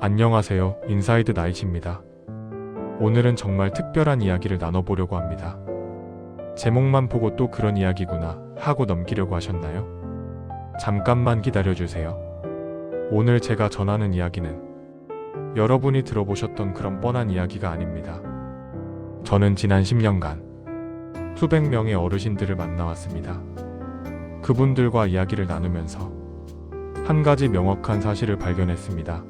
안녕하세요. 인사이드 나잇입니다. 오늘은 정말 특별한 이야기를 나눠보려고 합니다. 제목만 보고 또 그런 이야기구나 하고 넘기려고 하셨나요? 잠깐만 기다려주세요. 오늘 제가 전하는 이야기는 여러분이 들어보셨던 그런 뻔한 이야기가 아닙니다. 저는 지난 10년간 수백 명의 어르신들을 만나왔습니다. 그분들과 이야기를 나누면서 한 가지 명확한 사실을 발견했습니다.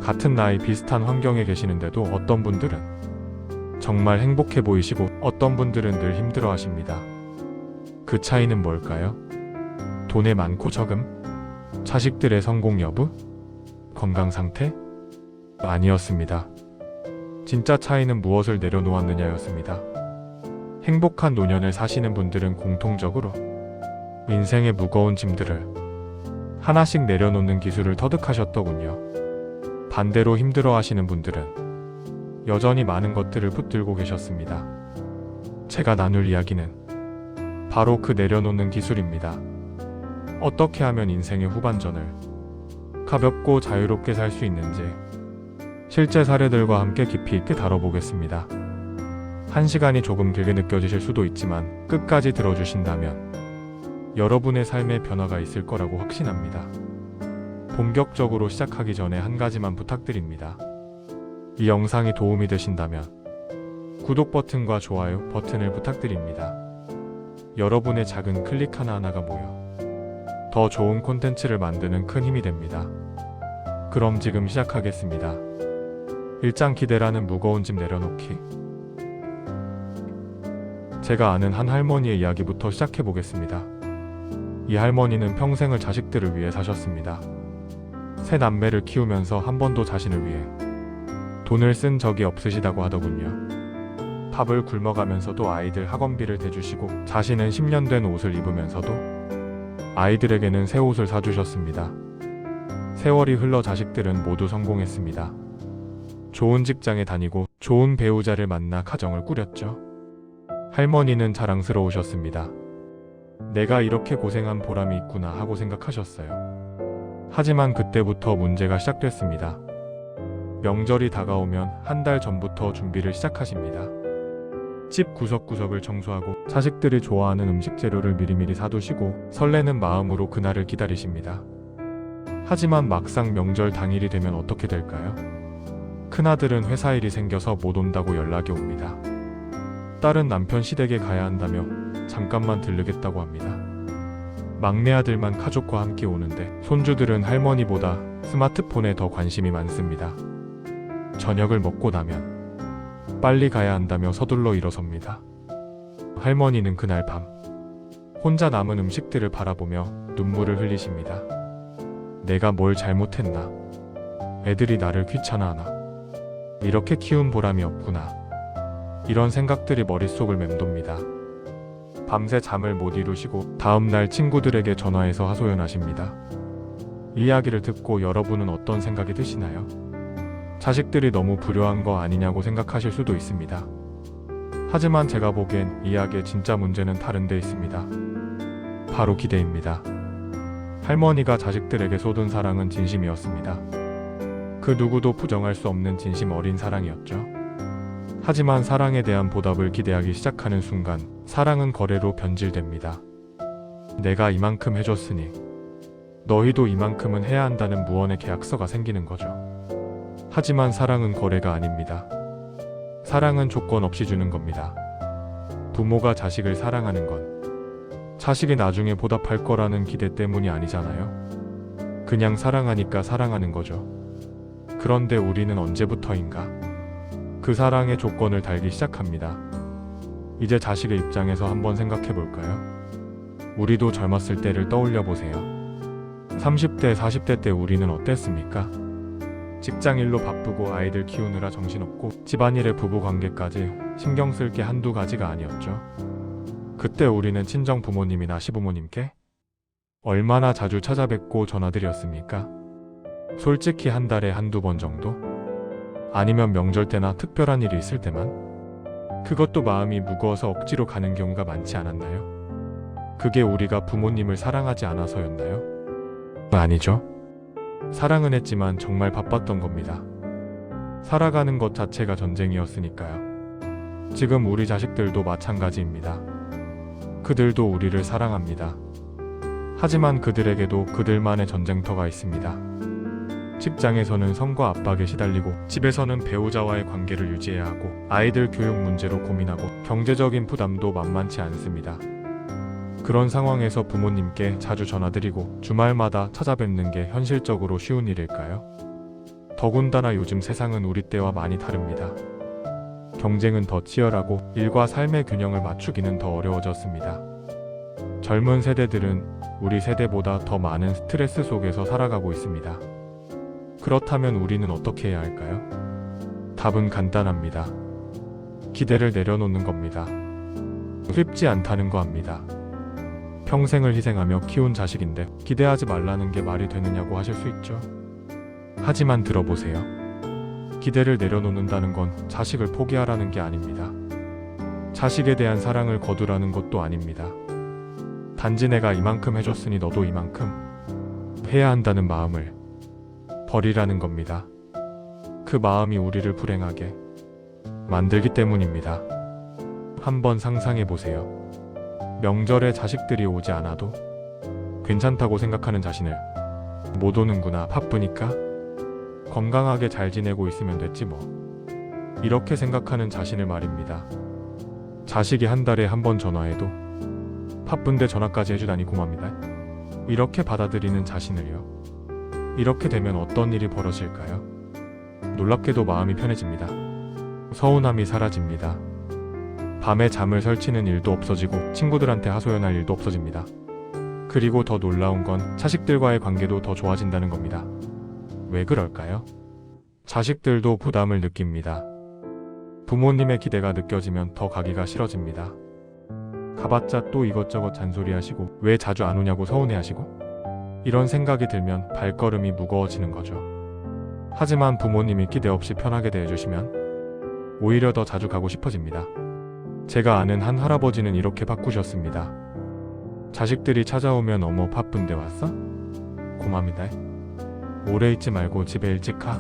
같은 나이 비슷한 환경에 계시는데도 어떤 분들은 정말 행복해 보이시고 어떤 분들은 늘 힘들어 하십니다. 그 차이는 뭘까요? 돈의 많고 적음? 자식들의 성공 여부? 건강 상태? 아니었습니다. 진짜 차이는 무엇을 내려놓았느냐였습니다. 행복한 노년을 사시는 분들은 공통적으로 인생의 무거운 짐들을 하나씩 내려놓는 기술을 터득하셨더군요. 반대로 힘들어 하시는 분들은 여전히 많은 것들을 붙들고 계셨습니다. 제가 나눌 이야기는 바로 그 내려놓는 기술입니다. 어떻게 하면 인생의 후반전을 가볍고 자유롭게 살 수 있는지 실제 사례들과 함께 깊이 있게 다뤄보겠습니다. 한 시간이 조금 길게 느껴지실 수도 있지만 끝까지 들어주신다면 여러분의 삶에 변화가 있을 거라고 확신합니다. 본격적으로 시작하기 전에 한 가지만 부탁드립니다. 이 영상이 도움이 되신다면 구독 버튼과 좋아요 버튼을 부탁드립니다. 여러분의 작은 클릭 하나하나가 모여 더 좋은 콘텐츠를 만드는 큰 힘이 됩니다. 그럼 지금 시작하겠습니다. 일장 기대라는 무거운 짐 내려놓기. 제가 아는 한 할머니의 이야기부터 시작해보겠습니다. 이 할머니는 평생을 자식들을 위해 사셨습니다. 세 남매를 키우면서 한 번도 자신을 위해 돈을 쓴 적이 없으시다고 하더군요. 밥을 굶어가면서도 아이들 학원비를 대주시고 자신은 10년 된 옷을 입으면서도 아이들에게는 새 옷을 사주셨습니다. 세월이 흘러 자식들은 모두 성공했습니다. 좋은 직장에 다니고 좋은 배우자를 만나 가정을 꾸렸죠. 할머니는 자랑스러우셨습니다. 내가 이렇게 고생한 보람이 있구나 하고 생각하셨어요. 하지만 그때부터 문제가 시작됐습니다. 명절이 다가오면 한 달 전부터 준비를 시작하십니다. 집 구석구석을 청소하고 자식들이 좋아하는 음식 재료를 미리미리 사두시고 설레는 마음으로 그날을 기다리십니다. 하지만 막상 명절 당일이 되면 어떻게 될까요? 큰아들은 회사 일이 생겨서 못 온다고 연락이 옵니다. 딸은 남편 시댁에 가야 한다며 잠깐만 들르겠다고 합니다. 막내 아들만 가족과 함께 오는데 손주들은 할머니보다 스마트폰에 더 관심이 많습니다. 저녁을 먹고 나면 빨리 가야 한다며 서둘러 일어섭니다. 할머니는 그날 밤 혼자 남은 음식들을 바라보며 눈물을 흘리십니다. 내가 뭘 잘못했나? 애들이 나를 귀찮아하나? 이렇게 키운 보람이 없구나. 이런 생각들이 머릿속을 맴돕니다. 밤새 잠을 못 이루시고 다음날 친구들에게 전화해서 하소연하십니다. 이 이야기를 듣고 여러분은 어떤 생각이 드시나요? 자식들이 너무 불효한 거 아니냐고 생각하실 수도 있습니다. 하지만 제가 보기엔 이 이야기의 진짜 문제는 다른 데 있습니다. 바로 기대입니다. 할머니가 자식들에게 쏟은 사랑은 진심이었습니다. 그 누구도 부정할 수 없는 진심 어린 사랑이었죠. 하지만 사랑에 대한 보답을 기대하기 시작하는 순간 사랑은 거래로 변질됩니다. 내가 이만큼 해줬으니 너희도 이만큼은 해야 한다는 무언의 계약서가 생기는 거죠. 하지만 사랑은 거래가 아닙니다. 사랑은 조건 없이 주는 겁니다. 부모가 자식을 사랑하는 건 자식이 나중에 보답할 거라는 기대 때문이 아니잖아요. 그냥 사랑하니까 사랑하는 거죠. 그런데 우리는 언제부터인가 그 사랑의 조건을 달기 시작합니다. 이제 자식의 입장에서 한번 생각해 볼까요? 우리도 젊었을 때를 떠올려 보세요. 30대, 40대 때 우리는 어땠습니까? 직장일로 바쁘고 아이들 키우느라 정신없고 집안일에 부부관계까지 신경 쓸 게 한두 가지가 아니었죠. 그때 우리는 친정 부모님이나 시부모님께 얼마나 자주 찾아뵙고 전화드렸습니까? 솔직히 한 달에 한두 번 정도? 아니면 명절 때나 특별한 일이 있을 때만? 그것도 마음이 무거워서 억지로 가는 경우가 많지 않았나요? 그게 우리가 부모님을 사랑하지 않아서였나요? 아니죠. 사랑은 했지만 정말 바빴던 겁니다. 살아가는 것 자체가 전쟁이었으니까요. 지금 우리 자식들도 마찬가지입니다. 그들도 우리를 사랑합니다. 하지만 그들에게도 그들만의 전쟁터가 있습니다. 직장에서는 성과 압박에 시달리고, 집에서는 배우자와의 관계를 유지해야 하고, 아이들 교육 문제로 고민하고, 경제적인 부담도 만만치 않습니다. 그런 상황에서 부모님께 자주 전화드리고 주말마다 찾아뵙는 게 현실적으로 쉬운 일일까요? 더군다나 요즘 세상은 우리 때와 많이 다릅니다. 경쟁은 더 치열하고 일과 삶의 균형을 맞추기는 더 어려워졌습니다. 젊은 세대들은 우리 세대보다 더 많은 스트레스 속에서 살아가고 있습니다. 그렇다면 우리는 어떻게 해야 할까요? 답은 간단합니다. 기대를 내려놓는 겁니다. 쉽지 않다는 거 압니다. 평생을 희생하며 키운 자식인데 기대하지 말라는 게 말이 되느냐고 하실 수 있죠. 하지만 들어보세요. 기대를 내려놓는다는 건 자식을 포기하라는 게 아닙니다. 자식에 대한 사랑을 거두라는 것도 아닙니다. 단지 내가 이만큼 해줬으니 너도 이만큼 해야 한다는 마음을 버리라는 겁니다. 그 마음이 우리를 불행하게 만들기 때문입니다. 한번 상상해 보세요. 명절에 자식들이 오지 않아도 괜찮다고 생각하는 자신을, 못 오는구나, 바쁘니까 건강하게 잘 지내고 있으면 됐지 뭐, 이렇게 생각하는 자신을 말입니다. 자식이 한 달에 한 번 전화해도 바쁜데 전화까지 해주다니 고맙니다, 이렇게 받아들이는 자신을요. 이렇게 되면 어떤 일이 벌어질까요? 놀랍게도 마음이 편해집니다. 서운함이 사라집니다. 밤에 잠을 설치는 일도 없어지고 친구들한테 하소연할 일도 없어집니다. 그리고 더 놀라운 건 자식들과의 관계도 더 좋아진다는 겁니다. 왜 그럴까요? 자식들도 부담을 느낍니다. 부모님의 기대가 느껴지면 더 가기가 싫어집니다. 가봤자 또 이것저것 잔소리하시고 왜 자주 안 오냐고 서운해하시고, 이런 생각이 들면 발걸음이 무거워지는 거죠. 하지만 부모님이 기대 없이 편하게 대해주시면 오히려 더 자주 가고 싶어집니다. 제가 아는 한 할아버지는 이렇게 바꾸셨습니다. 자식들이 찾아오면 어머 바쁜데 왔어? 고맙니다. 오래 있지 말고 집에 일찍 가.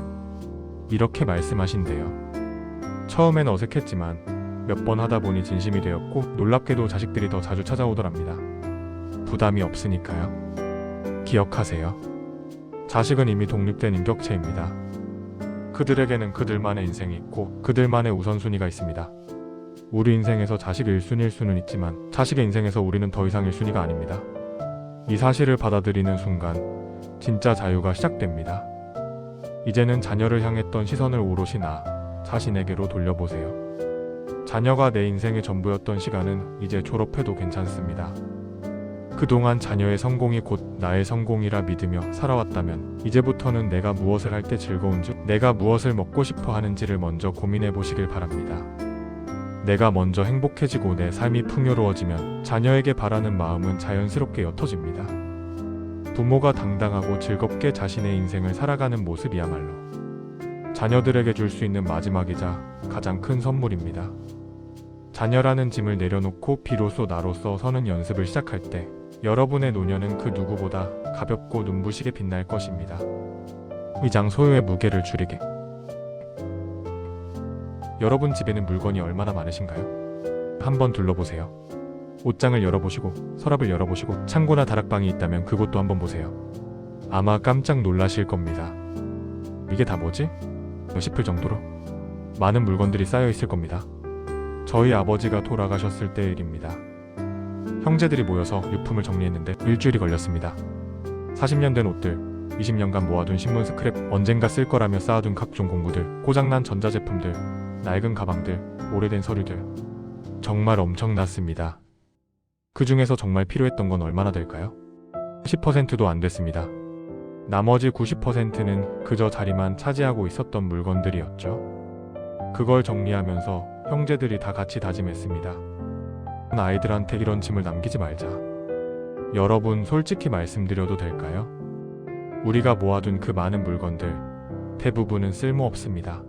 이렇게 말씀하신대요. 처음엔 어색했지만 몇 번 하다 보니 진심이 되었고, 놀랍게도 자식들이 더 자주 찾아오더랍니다. 부담이 없으니까요. 기억하세요. 자식은 이미 독립된 인격체입니다. 그들에게는 그들만의 인생이 있고 그들만의 우선순위가 있습니다. 우리 인생에서 자식 1순위일 수는 있지만 자식의 인생에서 우리는 더 이상 1순위가 아닙니다. 이 사실을 받아들이는 순간 진짜 자유가 시작됩니다. 이제는 자녀를 향했던 시선을 오롯이 나 자신에게로 돌려보세요. 자녀가 내 인생의 전부였던 시간은 이제 졸업해도 괜찮습니다. 그동안 자녀의 성공이 곧 나의 성공이라 믿으며 살아왔다면 이제부터는 내가 무엇을 할 때 즐거운지, 내가 무엇을 먹고 싶어 하는지를 먼저 고민해 보시길 바랍니다. 내가 먼저 행복해지고 내 삶이 풍요로워지면 자녀에게 바라는 마음은 자연스럽게 옅어집니다. 부모가 당당하고 즐겁게 자신의 인생을 살아가는 모습이야말로 자녀들에게 줄 수 있는 마지막이자 가장 큰 선물입니다. 자녀라는 짐을 내려놓고 비로소 나로서 서는 연습을 시작할 때 여러분의 노년은 그 누구보다 가볍고 눈부시게 빛날 것입니다. 위장 소유의 무게를 줄이게. 여러분 집에는 물건이 얼마나 많으신가요? 한번 둘러보세요. 옷장을 열어보시고 서랍을 열어보시고 창고나 다락방이 있다면 그곳도 한번 보세요. 아마 깜짝 놀라실 겁니다. 이게 다 뭐지? 싶을 정도로 많은 물건들이 쌓여 있을 겁니다. 저희 아버지가 돌아가셨을 때의 일입니다. 형제들이 모여서 유품을 정리했는데 일주일이 걸렸습니다. 40년 된 옷들, 20년간 모아둔 신문 스크랩, 언젠가 쓸 거라며 쌓아둔 각종 공구들, 고장난 전자제품들, 낡은 가방들, 오래된 서류들. 정말 엄청났습니다. 그 중에서 정말 필요했던 건 얼마나 될까요? 10%도 안 됐습니다. 나머지 90%는 그저 자리만 차지하고 있었던 물건들이었죠. 그걸 정리하면서 형제들이 다 같이 다짐했습니다. 아이들한테 이런 짐을 남기지 말자. 여러분, 솔직히 말씀드려도 될까요? 우리가 모아둔 그 많은 물건들 대부분은 쓸모없습니다.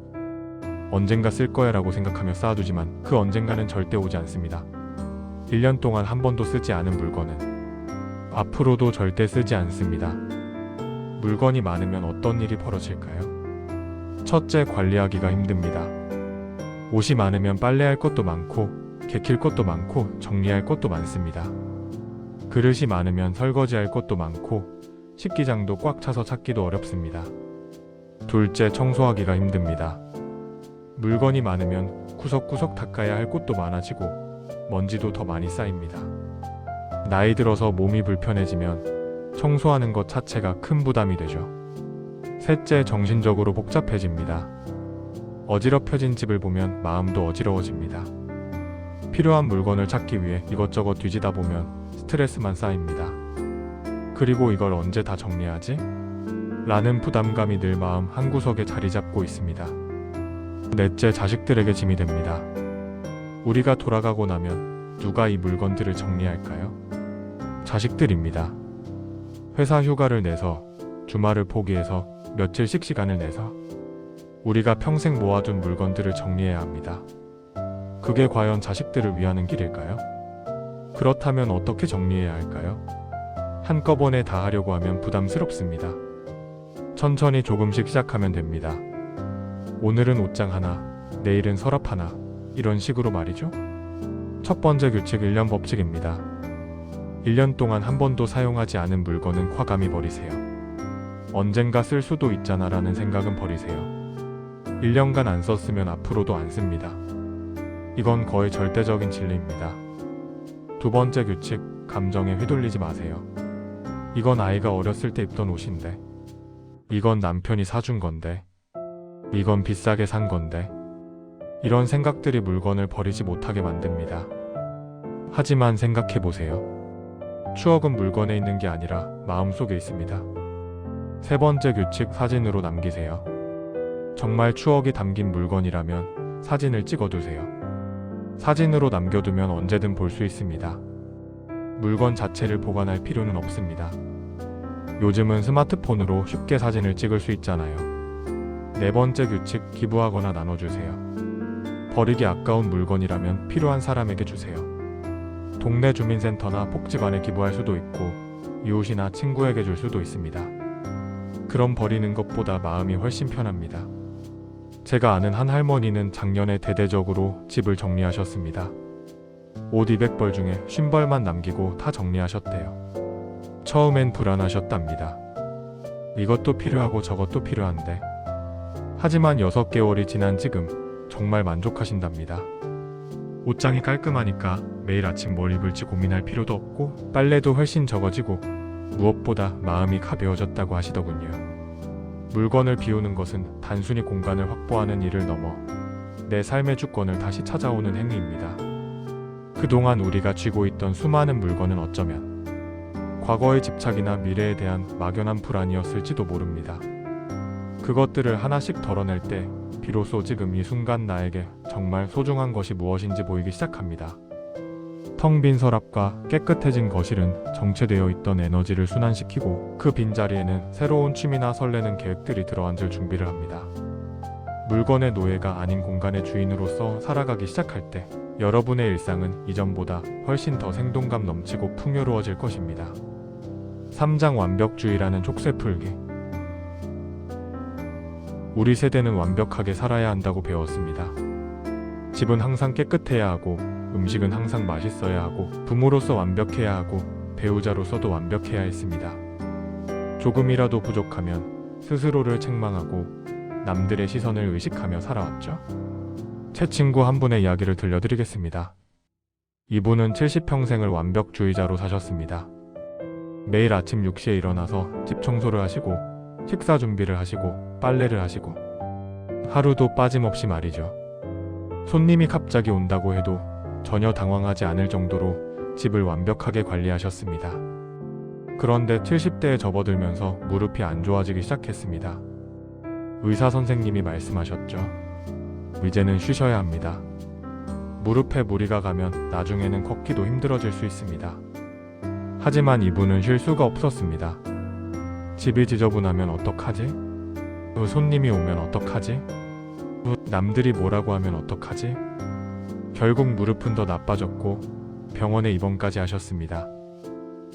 언젠가 쓸 거야 라고 생각하며 쌓아두지만 그 언젠가는 절대 오지 않습니다. 1년 동안 한 번도 쓰지 않은 물건은 앞으로도 절대 쓰지 않습니다. 물건이 많으면 어떤 일이 벌어질까요? 첫째, 관리하기가 힘듭니다. 옷이 많으면 빨래할 것도 많고, 개킬 것도 많고, 정리할 것도 많습니다. 그릇이 많으면 설거지할 것도 많고, 식기장도 꽉 차서 찾기도 어렵습니다. 둘째, 청소하기가 힘듭니다. 물건이 많으면 구석구석 닦아야 할 곳도 많아지고, 먼지도 더 많이 쌓입니다. 나이 들어서 몸이 불편해지면 청소하는 것 자체가 큰 부담이 되죠. 셋째, 정신적으로 복잡해집니다. 어지럽혀진 집을 보면 마음도 어지러워집니다. 필요한 물건을 찾기 위해 이것저것 뒤지다 보면 스트레스만 쌓입니다. 그리고 이걸 언제 다 정리하지? 라는 부담감이 늘 마음 한구석에 자리 잡고 있습니다. 넷째, 자식들에게 짐이 됩니다. 우리가 돌아가고 나면 누가 이 물건들을 정리할까요? 자식들입니다. 회사 휴가를 내서, 주말을 포기해서, 며칠씩 시간을 내서 우리가 평생 모아둔 물건들을 정리해야 합니다. 그게 과연 자식들을 위하는 길일까요? 그렇다면 어떻게 정리해야 할까요? 한꺼번에 다 하려고 하면 부담스럽습니다. 천천히 조금씩 시작하면 됩니다. 오늘은 옷장 하나, 내일은 서랍 하나, 이런 식으로 말이죠. 첫 번째 규칙 1년 법칙입니다. 1년 동안 한 번도 사용하지 않은 물건은 과감히 버리세요. 언젠가 쓸 수도 있잖아 라는 생각은 버리세요. 1년간 안 썼으면 앞으로도 안 씁니다. 이건 거의 절대적인 진리입니다. 두 번째 규칙, 감정에 휘둘리지 마세요. 이건 아이가 어렸을 때 입던 옷인데, 이건 남편이 사준 건데, 이건 비싸게 산 건데, 이런 생각들이 물건을 버리지 못하게 만듭니다. 하지만 생각해보세요. 추억은 물건에 있는 게 아니라 마음속에 있습니다. 세 번째 규칙, 사진으로 남기세요. 정말 추억이 담긴 물건이라면 사진을 찍어두세요. 사진으로 남겨두면 언제든 볼 수 있습니다. 물건 자체를 보관할 필요는 없습니다. 요즘은 스마트폰으로 쉽게 사진을 찍을 수 있잖아요. 네 번째 규칙, 기부하거나 나눠주세요. 버리기 아까운 물건이라면 필요한 사람에게 주세요. 동네 주민센터나 복지관에 기부할 수도 있고, 이웃이나 친구에게 줄 수도 있습니다. 그럼 버리는 것보다 마음이 훨씬 편합니다. 제가 아는 한 할머니는 작년에 대대적으로 집을 정리하셨습니다. 옷 200벌 중에 50벌만 남기고 다 정리하셨대요. 처음엔 불안하셨답니다. 이것도 필요하고 저것도 필요한데. 하지만 6개월이 지난 지금 정말 만족하신답니다. 옷장이 깔끔하니까 매일 아침 뭘 입을지 고민할 필요도 없고, 빨래도 훨씬 적어지고, 무엇보다 마음이 가벼워졌다고 하시더군요. 물건을 비우는 것은 단순히 공간을 확보하는 일을 넘어 내 삶의 주권을 다시 찾아오는 행위입니다. 그동안 우리가 쥐고 있던 수많은 물건은 어쩌면 과거의 집착이나 미래에 대한 막연한 불안이었을지도 모릅니다. 그것들을 하나씩 덜어낼 때 비로소 지금 이 순간 나에게 정말 소중한 것이 무엇인지 보이기 시작합니다. 텅 빈 서랍과 깨끗해진 거실은 정체되어 있던 에너지를 순환시키고, 그 빈자리에는 새로운 취미나 설레는 계획들이 들어앉을 준비를 합니다. 물건의 노예가 아닌 공간의 주인으로서 살아가기 시작할 때 여러분의 일상은 이전보다 훨씬 더 생동감 넘치고 풍요로워질 것입니다. 3장 완벽주의라는 촉새 풀기. 우리 세대는 완벽하게 살아야 한다고 배웠습니다. 집은 항상 깨끗해야 하고, 음식은 항상 맛있어야 하고, 부모로서 완벽해야 하고, 배우자로서도 완벽해야 했습니다. 조금이라도 부족하면 스스로를 책망하고 남들의 시선을 의식하며 살아왔죠. 제 친구 한 분의 이야기를 들려드리겠습니다. 이분은 70평생을 완벽주의자로 사셨습니다. 매일 아침 6시에 일어나서 집 청소를 하시고, 식사 준비를 하시고, 빨래를 하시고, 하루도 빠짐없이 말이죠. 손님이 갑자기 온다고 해도 전혀 당황하지 않을 정도로 집을 완벽하게 관리하셨습니다. 그런데 70대에 접어들면서 무릎이 안 좋아지기 시작했습니다. 의사 선생님이 말씀하셨죠. 이제는 쉬셔야 합니다. 무릎에 무리가 가면 나중에는 걷기도 힘들어질 수 있습니다. 하지만 이분은 쉴 수가 없었습니다. 집이 지저분하면 어떡하지? 손님이 오면 어떡하지? 남들이 뭐라고 하면 어떡하지? 결국 무릎은 더 나빠졌고 병원에 입원까지 하셨습니다.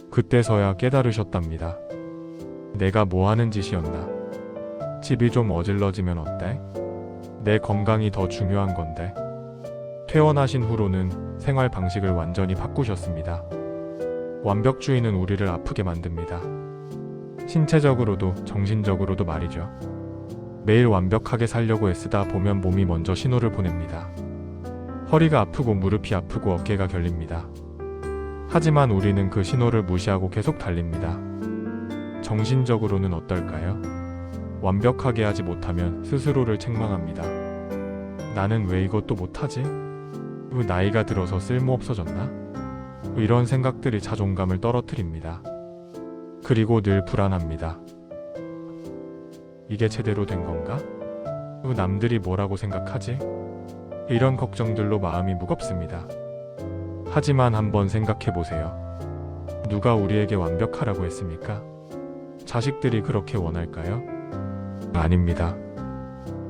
그때서야 깨달으셨답니다. 내가 뭐 하는 짓이었나? 집이 좀 어질러지면 어때? 내 건강이 더 중요한 건데. 퇴원하신 후로는 생활 방식을 완전히 바꾸셨습니다. 완벽주의는 우리를 아프게 만듭니다. 신체적으로도 정신적으로도 말이죠. 매일 완벽하게 살려고 애쓰다 보면 몸이 먼저 신호를 보냅니다. 허리가 아프고 무릎이 아프고 어깨가 결립니다. 하지만 우리는 그 신호를 무시하고 계속 달립니다. 정신적으로는 어떨까요? 완벽하게 하지 못하면 스스로를 책망합니다. 나는 왜 이것도 못하지? 나이가 들어서 쓸모없어졌나? 이런 생각들이 자존감을 떨어뜨립니다. 그리고 늘 불안합니다. 이게 제대로 된 건가? 남들이 뭐라고 생각하지? 이런 걱정들로 마음이 무겁습니다. 하지만 한번 생각해 보세요. 누가 우리에게 완벽하라고 했습니까? 자식들이 그렇게 원할까요? 아닙니다.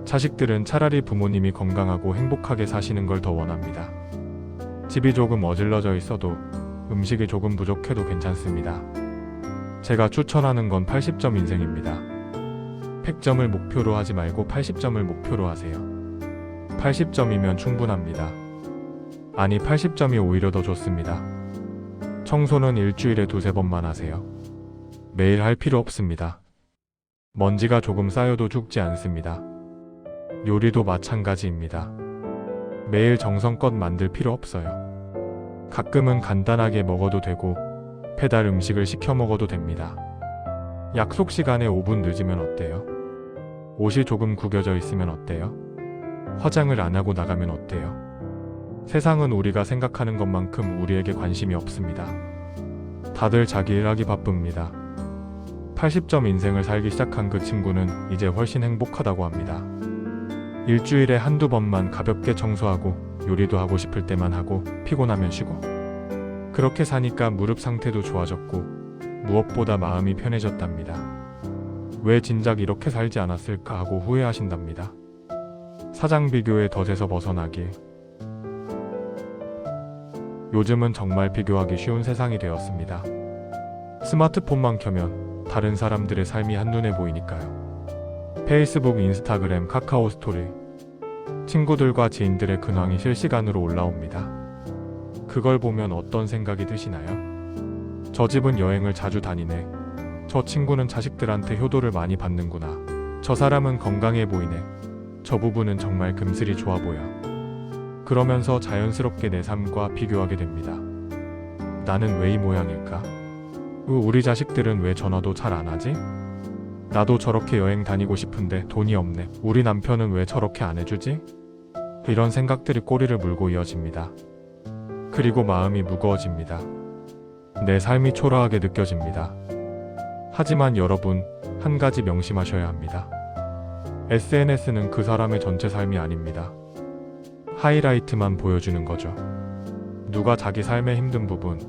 자식들은 차라리 부모님이 건강하고 행복하게 사시는 걸 더 원합니다. 집이 조금 어질러져 있어도 음식이 조금 부족해도 괜찮습니다. 제가 추천하는 건 80점 인생입니다. 100점을 목표로 하지 말고 80점을 목표로 하세요. 80점이면 충분합니다. 아니 80점이 오히려 더 좋습니다. 청소는 일주일에 2-3번만 하세요. 매일 할 필요 없습니다. 먼지가 조금 쌓여도 죽지 않습니다. 요리도 마찬가지입니다. 매일 정성껏 만들 필요 없어요. 가끔은 간단하게 먹어도 되고 배달 음식을 시켜 먹어도 됩니다. 약속 시간에 5분 늦으면 어때요? 옷이 조금 구겨져 있으면 어때요? 화장을 안 하고 나가면 어때요? 세상은 우리가 생각하는 것만큼 우리에게 관심이 없습니다. 다들 자기 일하기 바쁩니다. 80점 인생을 살기 시작한 그 친구는 이제 훨씬 행복하다고 합니다. 일주일에 1-2번만 가볍게 청소하고 요리도 하고 싶을 때만 하고 피곤하면 쉬고 그렇게 사니까 무릎 상태도 좋아졌고 무엇보다 마음이 편해졌답니다. 왜 진작 이렇게 살지 않았을까 하고 후회하신답니다. 사장 비교의 덫에서 벗어나길. 요즘은 정말 비교하기 쉬운 세상이 되었습니다. 스마트폰만 켜면 다른 사람들의 삶이 한눈에 보이니까요. 페이스북, 인스타그램, 카카오 스토리, 친구들과 지인들의 근황이 실시간으로 올라옵니다. 그걸 보면 어떤 생각이 드시나요? 저 집은 여행을 자주 다니네. 저 친구는 자식들한테 효도를 많이 받는구나. 저 사람은 건강해 보이네. 저 부부는 정말 금슬이 좋아 보여. 그러면서 자연스럽게 내 삶과 비교하게 됩니다. 나는 왜 이 모양일까? 우리 자식들은 왜 전화도 잘 안 하지? 나도 저렇게 여행 다니고 싶은데 돈이 없네. 우리 남편은 왜 저렇게 안 해주지? 이런 생각들이 꼬리를 물고 이어집니다. 그리고 마음이 무거워집니다. 내 삶이 초라하게 느껴집니다. 하지만 여러분, 한 가지 명심하셔야 합니다. SNS는 그 사람의 전체 삶이 아닙니다. 하이라이트만 보여주는 거죠. 누가 자기 삶의 힘든 부분,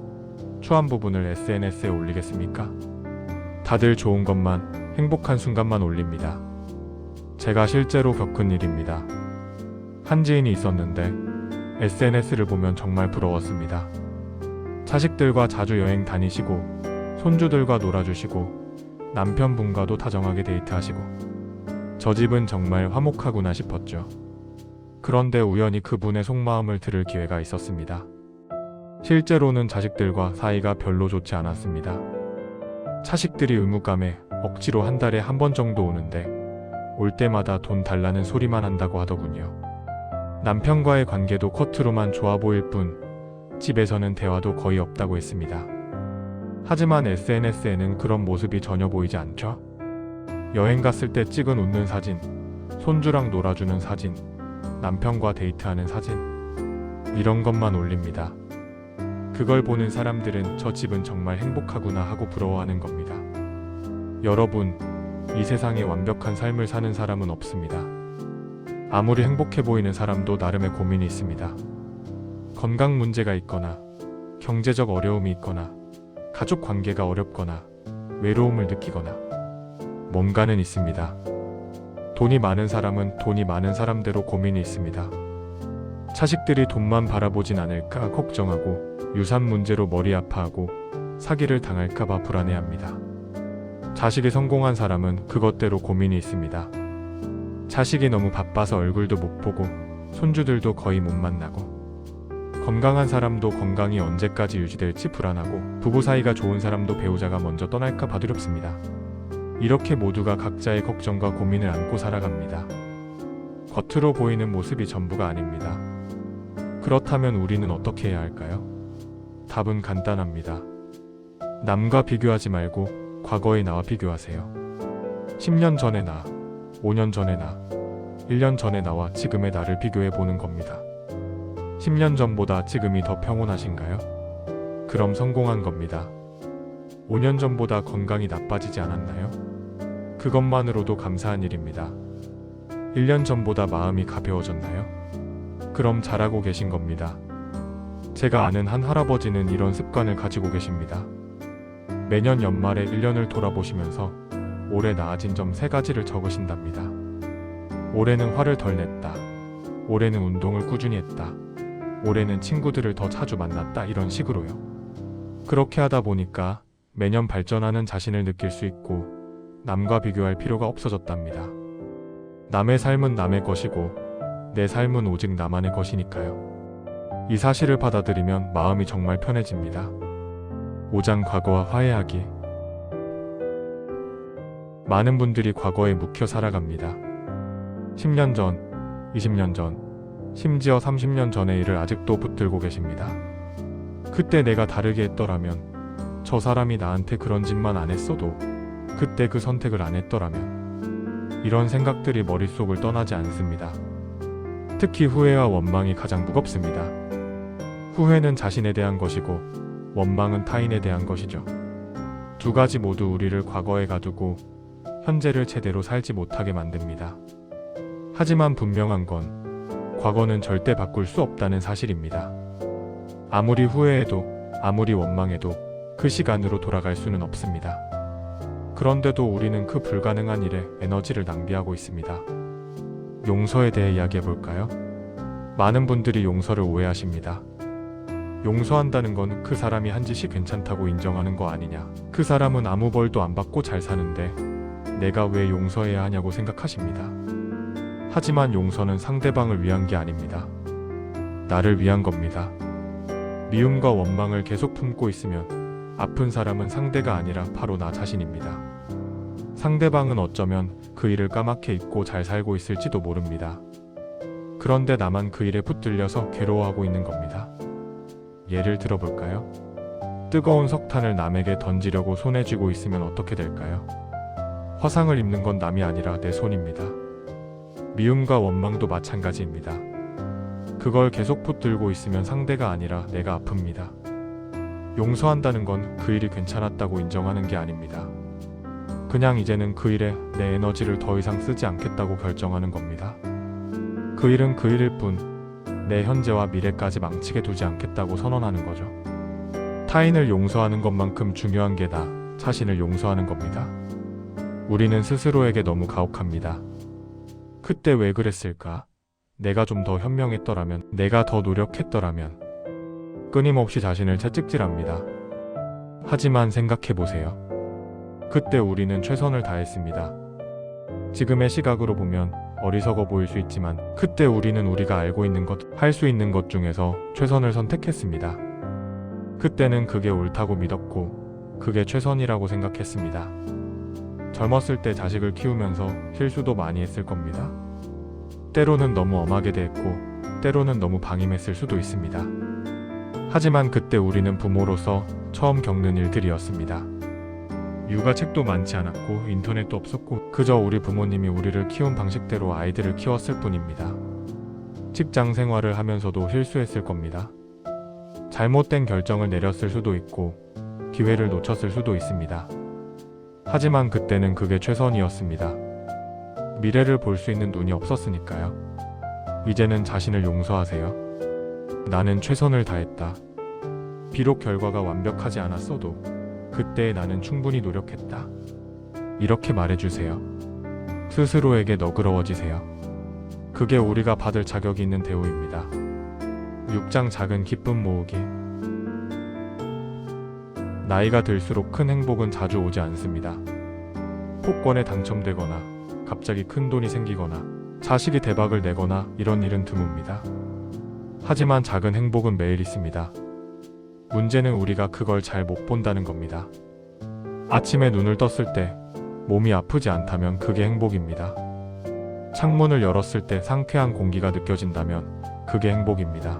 추한 부분을 SNS에 올리겠습니까? 다들 좋은 것만, 행복한 순간만 올립니다. 제가 실제로 겪은 일입니다. 한 지인이 있었는데 SNS를 보면 정말 부러웠습니다. 자식들과 자주 여행 다니시고 손주들과 놀아주시고 남편분과도 다정하게 데이트하시고 저 집은 정말 화목하구나 싶었죠. 그런데 우연히 그분의 속마음을 들을 기회가 있었습니다. 실제로는 자식들과 사이가 별로 좋지 않았습니다. 자식들이 의무감에 억지로 한 달에 1번 정도 오는데 올 때마다 돈 달라는 소리만 한다고 하더군요. 남편과의 관계도 겉으로만 좋아 보일 뿐 집에서는 대화도 거의 없다고 했습니다. 하지만 SNS에는 그런 모습이 전혀 보이지 않죠? 여행 갔을 때 찍은 웃는 사진, 손주랑 놀아주는 사진, 남편과 데이트하는 사진, 이런 것만 올립니다. 그걸 보는 사람들은 저 집은 정말 행복하구나 하고 부러워하는 겁니다. 여러분, 이 세상에 완벽한 삶을 사는 사람은 없습니다. 아무리 행복해 보이는 사람도 나름의 고민이 있습니다. 건강 문제가 있거나, 경제적 어려움이 있거나, 가족 관계가 어렵거나, 외로움을 느끼거나, 뭔가는 있습니다. 돈이 많은 사람은 돈이 많은 사람대로 고민이 있습니다. 자식들이 돈만 바라보진 않을까 걱정하고 유산 문제로 머리 아파하고 사기를 당할까봐 불안해합니다. 자식이 성공한 사람은 그것대로 고민이 있습니다. 자식이 너무 바빠서 얼굴도 못 보고 손주들도 거의 못 만나고, 건강한 사람도 건강이 언제까지 유지될지 불안하고, 부부 사이가 좋은 사람도 배우자가 먼저 떠날까 봐 두렵습니다. 이렇게 모두가 각자의 걱정과 고민을 안고 살아갑니다. 겉으로 보이는 모습이 전부가 아닙니다. 그렇다면 우리는 어떻게 해야 할까요? 답은 간단합니다. 남과 비교하지 말고 과거의 나와 비교하세요. 10년 전의 나, 5년 전의 나, 1년 전의 나와 지금의 나를 비교해 보는 겁니다. 10년 전보다 지금이 더 평온하신가요? 그럼 성공한 겁니다. 5년 전보다 건강이 나빠지지 않았나요? 그것만으로도 감사한 일입니다. 1년 전보다 마음이 가벼워졌나요? 그럼 잘하고 계신 겁니다. 제가 아는 한 할아버지는 이런 습관을 가지고 계십니다. 매년 연말에 1년을 돌아보시면서 올해 나아진 점 3가지를 적으신답니다. 올해는 화를 덜 냈다. 올해는 운동을 꾸준히 했다. 올해는 친구들을 더 자주 만났다. 이런 식으로요. 그렇게 하다 보니까 매년 발전하는 자신을 느낄 수 있고 남과 비교할 필요가 없어졌답니다. 남의 삶은 남의 것이고 내 삶은 오직 나만의 것이니까요. 이 사실을 받아들이면 마음이 정말 편해집니다. 5장 과거와 화해하기. 많은 분들이 과거에 묵혀 살아갑니다. 10년 전, 20년 전, 심지어 30년 전의 일을 아직도 붙들고 계십니다. 그때 내가 다르게 했더라면, 저 사람이 나한테 그런 짓만 안 했어도, 그때 그 선택을 안 했더라면, 이런 생각들이 머릿속을 떠나지 않습니다. 특히 후회와 원망이 가장 무겁습니다. 후회는 자신에 대한 것이고 원망은 타인에 대한 것이죠. 두 가지 모두 우리를 과거에 가두고 현재를 제대로 살지 못하게 만듭니다. 하지만 분명한 건 과거는 절대 바꿀 수 없다는 사실입니다. 아무리 후회해도 아무리 원망해도 그 시간으로 돌아갈 수는 없습니다. 그런데도 우리는 그 불가능한 일에 에너지를 낭비하고 있습니다. 용서에 대해 이야기해볼까요? 많은 분들이 용서를 오해하십니다. 용서한다는 건 그 사람이 한 짓이 괜찮다고 인정하는 거 아니냐, 그 사람은 아무 벌도 안 받고 잘 사는데 내가 왜 용서해야 하냐고 생각하십니다. 하지만 용서는 상대방을 위한 게 아닙니다. 나를 위한 겁니다. 미움과 원망을 계속 품고 있으면 아픈 사람은 상대가 아니라 바로 나 자신입니다. 상대방은 어쩌면 그 일을 까맣게 잊고 잘 살고 있을지도 모릅니다. 그런데 나만 그 일에 붙들려서 괴로워하고 있는 겁니다. 예를 들어볼까요? 뜨거운 석탄을 남에게 던지려고 손에 쥐고 있으면 어떻게 될까요? 화상을 입는 건 남이 아니라 내 손입니다. 미움과 원망도 마찬가지입니다. 그걸 계속 붙들고 있으면 상대가 아니라 내가 아픕니다. 용서한다는 건 그 일이 괜찮았다고 인정하는 게 아닙니다. 그냥 이제는 그 일에 내 에너지를 더 이상 쓰지 않겠다고 결정하는 겁니다. 그 일은 그 일일 뿐, 내 현재와 미래까지 망치게 두지 않겠다고 선언하는 거죠. 타인을 용서하는 것만큼 중요한 게 나 자신을 용서하는 겁니다. 우리는 스스로에게 너무 가혹합니다. 그때 왜 그랬을까? 내가 좀 더 현명했더라면, 내가 더 노력했더라면. 끊임없이 자신을 채찍질합니다. 하지만 생각해보세요. 그때 우리는 최선을 다했습니다. 지금의 시각으로 보면 어리석어 보일 수 있지만 그때 우리는 우리가 알고 있는 것, 할 수 있는 것 중에서 최선을 선택했습니다. 그때는 그게 옳다고 믿었고 그게 최선이라고 생각했습니다. 젊었을 때 자식을 키우면서 실수도 많이 했을 겁니다. 때로는 너무 엄하게 대했고 때로는 너무 방임했을 수도 있습니다. 하지만 그때 우리는 부모로서 처음 겪는 일들이었습니다. 육아책도 많지 않았고 인터넷도 없었고 그저 우리 부모님이 우리를 키운 방식대로 아이들을 키웠을 뿐입니다. 직장 생활을 하면서도 실수했을 겁니다. 잘못된 결정을 내렸을 수도 있고 기회를 놓쳤을 수도 있습니다. 하지만 그때는 그게 최선이었습니다. 미래를 볼 수 있는 눈이 없었으니까요. 이제는 자신을 용서하세요. 나는 최선을 다했다. 비록 결과가 완벽하지 않았어도 그때의 나는 충분히 노력했다. 이렇게 말해주세요. 스스로에게 너그러워지세요. 그게 우리가 받을 자격이 있는 대우입니다. 6장 작은 기쁨 모으기. 나이가 들수록 큰 행복은 자주 오지 않습니다. 복권에 당첨되거나 갑자기 큰 돈이 생기거나 자식이 대박을 내거나 이런 일은 드뭅니다. 하지만 작은 행복은 매일 있습니다. 문제는 우리가 그걸 잘 못 본다는 겁니다. 아침에 눈을 떴을 때 몸이 아프지 않다면 그게 행복입니다. 창문을 열었을 때 상쾌한 공기가 느껴진다면 그게 행복입니다.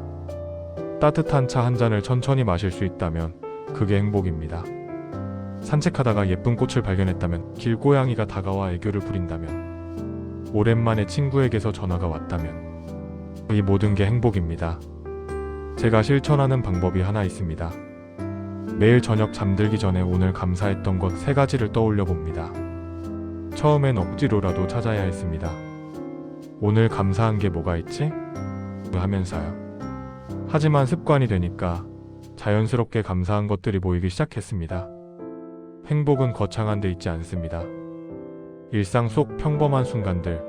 따뜻한 차 한 잔을 천천히 마실 수 있다면 그게 행복입니다. 산책하다가 예쁜 꽃을 발견했다면, 길고양이가 다가와 애교를 부린다면, 오랜만에 친구에게서 전화가 왔다면, 이 모든 게 행복입니다. 제가 실천하는 방법이 하나 있습니다. 매일 저녁 잠들기 전에 오늘 감사했던 것 3가지를 떠올려 봅니다. 처음엔 억지로라도 찾아야 했습니다. 오늘 감사한 게 뭐가 있지? 하면서요. 하지만 습관이 되니까 자연스럽게 감사한 것들이 보이기 시작했습니다. 행복은 거창한 데 있지 않습니다. 일상 속 평범한 순간들,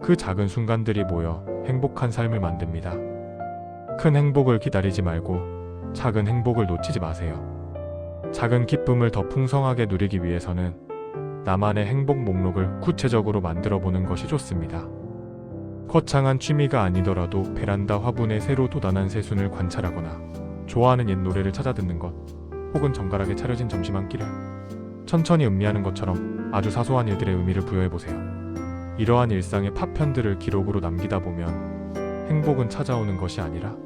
그 작은 순간들이 모여 행복한 삶을 만듭니다. 큰 행복을 기다리지 말고 작은 행복을 놓치지 마세요. 작은 기쁨을 더 풍성하게 누리기 위해서는 나만의 행복 목록을 구체적으로 만들어 보는 것이 좋습니다. 거창한 취미가 아니더라도 베란다 화분에 새로 돋아난 새순을 관찰하거나 좋아하는 옛 노래를 찾아 듣는 것, 혹은 정갈하게 차려진 점심 한 끼를 천천히 음미하는 것처럼 아주 사소한 일들의 의미를 부여해보세요. 이러한 일상의 파편들을 기록으로 남기다 보면 행복은 찾아오는 것이 아니라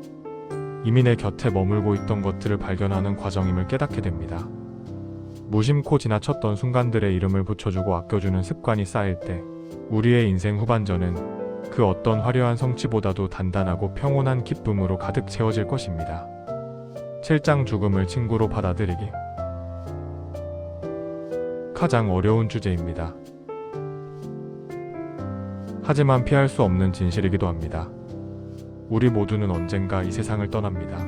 이미 내 곁에 머물고 있던 것들을 발견하는 과정임을 깨닫게 됩니다. 무심코 지나쳤던 순간들의 이름을 붙여주고 아껴주는 습관이 쌓일 때 우리의 인생 후반전은 그 어떤 화려한 성취보다도 단단하고 평온한 기쁨으로 가득 채워질 것입니다. 7장 죽음을 친구로 받아들이기. 가장 어려운 주제입니다. 하지만 피할 수 없는 진실이기도 합니다. 우리 모두는 언젠가 이 세상을 떠납니다.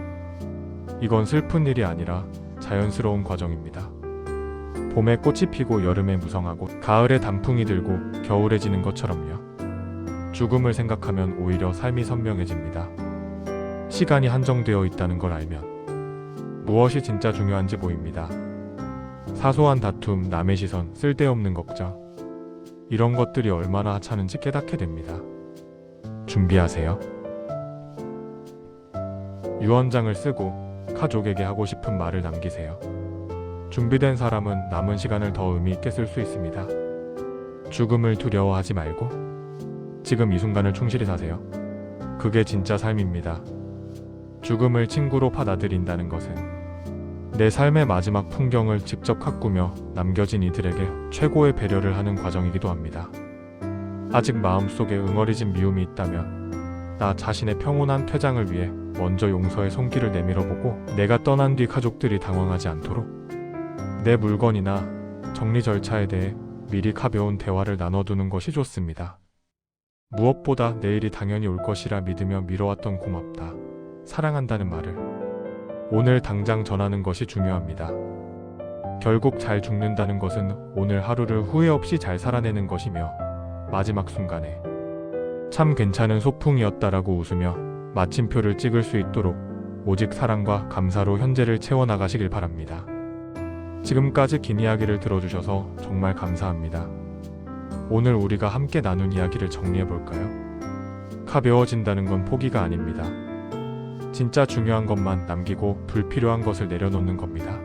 이건 슬픈 일이 아니라 자연스러운 과정입니다. 봄에 꽃이 피고 여름에 무성하고 가을에 단풍이 들고 겨울에 지는 것처럼요. 죽음을 생각하면 오히려 삶이 선명해집니다. 시간이 한정되어 있다는 걸 알면 무엇이 진짜 중요한지 보입니다. 사소한 다툼, 남의 시선, 쓸데없는 걱정, 이런 것들이 얼마나 하찮은지 깨닫게 됩니다. 준비하세요. 유언장을 쓰고 가족에게 하고 싶은 말을 남기세요. 준비된 사람은 남은 시간을 더 의미 있게 쓸 수 있습니다. 죽음을 두려워하지 말고 지금 이 순간을 충실히 사세요. 그게 진짜 삶입니다. 죽음을 친구로 받아들인다는 것은 내 삶의 마지막 풍경을 직접 가꾸며 남겨진 이들에게 최고의 배려를 하는 과정이기도 합니다. 아직 마음속에 응어리진 미움이 있다면 나 자신의 평온한 퇴장을 위해 먼저 용서의 손길을 내밀어보고, 내가 떠난 뒤 가족들이 당황하지 않도록 내 물건이나 정리 절차에 대해 미리 가벼운 대화를 나눠두는 것이 좋습니다. 무엇보다 내일이 당연히 올 것이라 믿으며 미뤄왔던 고맙다, 사랑한다는 말을 오늘 당장 전하는 것이 중요합니다. 결국 잘 죽는다는 것은 오늘 하루를 후회 없이 잘 살아내는 것이며, 마지막 순간에 참 괜찮은 소풍이었다라고 웃으며 마침표를 찍을 수 있도록 오직 사랑과 감사로 현재를 채워나가시길 바랍니다. 지금까지 긴 이야기를 들어주셔서 정말 감사합니다. 오늘 우리가 함께 나눈 이야기를 정리해볼까요? 가벼워진다는 건 포기가 아닙니다. 진짜 중요한 것만 남기고 불필요한 것을 내려놓는 겁니다.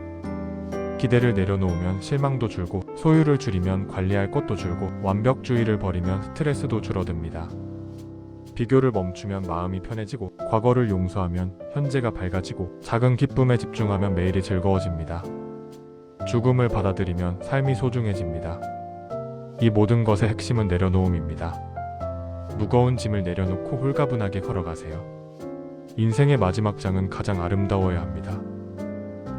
기대를 내려놓으면 실망도 줄고, 소유를 줄이면 관리할 것도 줄고, 완벽주의를 버리면 스트레스도 줄어듭니다. 비교를 멈추면 마음이 편해지고, 과거를 용서하면 현재가 밝아지고, 작은 기쁨에 집중하면 매일이 즐거워집니다. 죽음을 받아들이면 삶이 소중해집니다. 이 모든 것의 핵심은 내려놓음입니다. 무거운 짐을 내려놓고 홀가분하게 걸어가세요. 인생의 마지막 장은 가장 아름다워야 합니다.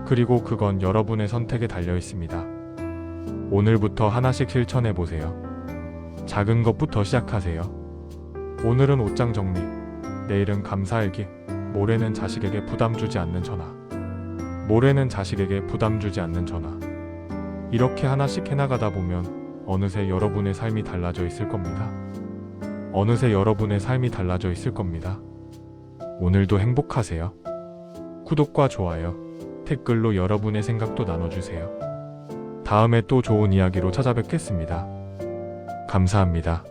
그리고 그건 여러분의 선택에 달려 있습니다. 오늘부터 하나씩 실천해 보세요. 작은 것부터 시작하세요. 오늘은 옷장 정리, 내일은 감사일기, 모레는 자식에게 부담 주지 않는 전화, 모레는 자식에게 부담 주지 않는 전화. 이렇게 하나씩 해나가다 보면 어느새 여러분의 삶이 달라져 있을 겁니다. 어느새 여러분의 삶이 달라져 있을 겁니다. 오늘도 행복하세요. 구독과 좋아요, 댓글로 여러분의 생각도 나눠주세요. 다음에 또 좋은 이야기로 찾아뵙겠습니다. 감사합니다.